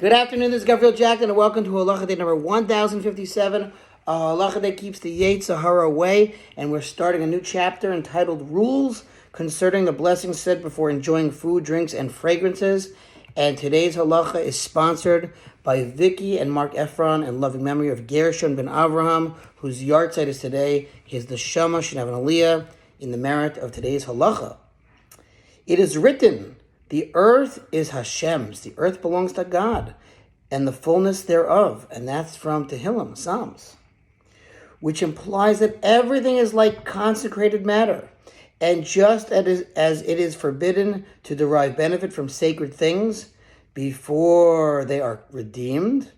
Good afternoon, this is Gavriel Jacknin, and welcome to Halacha day number 1057. Halacha day keeps the Yetzer Hara away, and we're starting a new chapter entitled Rules Concerning the Blessings Said Before Enjoying Food, Drinks, and Fragrances. And today's Halacha is sponsored by Vicky and Mark Efron in loving memory of Gershon ben Avraham, whose yahrzeit is today. His neshama should have an aliyah in the merit of today's Halacha. It is written, the earth is Hashem's. The earth belongs to God and the fullness thereof. And that's from Tehillim, Psalms. Which implies that everything is like consecrated matter. And just as it is forbidden to derive benefit from sacred things before they are redeemed,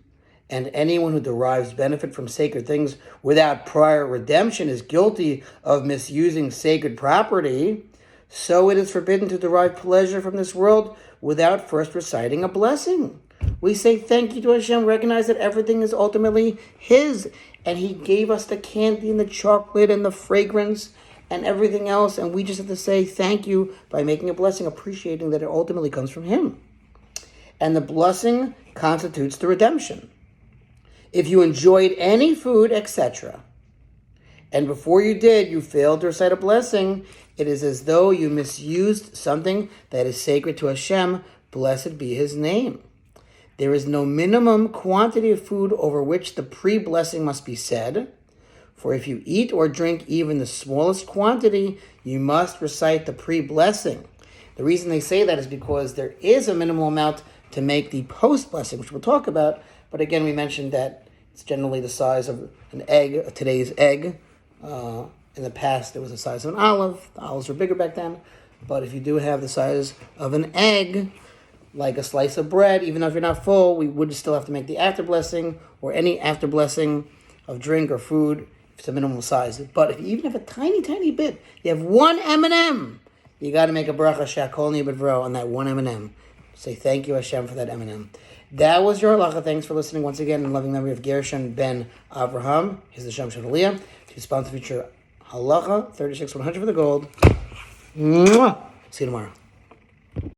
and anyone who derives benefit from sacred things without prior redemption is guilty of misusing sacred property, so it is forbidden to derive pleasure from this world without first reciting a blessing. We say thank you to Hashem, recognize that everything is ultimately His, and He gave us the candy and the chocolate and the fragrance and everything else, and we just have to say thank you by making a blessing, appreciating that it ultimately comes from Him. And the blessing constitutes the redemption. If you enjoyed any food, etc., and before you did, you failed to recite a blessing, it is as though you misused something that is sacred to Hashem. Blessed be His name. There is no minimum quantity of food over which the pre-blessing must be said. For if you eat or drink even the smallest quantity, you must recite the pre-blessing. The reason they say that is because there is a minimal amount to make the post-blessing, which we'll talk about. But again, we mentioned that it's generally the size of an egg, today's egg. In the past, it was the size of an olive. The olives were bigger back then. But if you do have the size of an egg, like a slice of bread, even though if you're not full, we would still have to make the after blessing or any after blessing of drink or food if it's a minimal size. But if you even have a tiny, tiny bit, you have one M&M, you got to make a bracha shakol nibadvro on that one M&M. Say thank you, Hashem, for that M&M. That was your halacha. Thanks for listening once again in loving memory of Gershon ben Avraham. Here's the Shem Shaliyah to sponsor future halacha 36-100 for the gold. Mwah. See you tomorrow.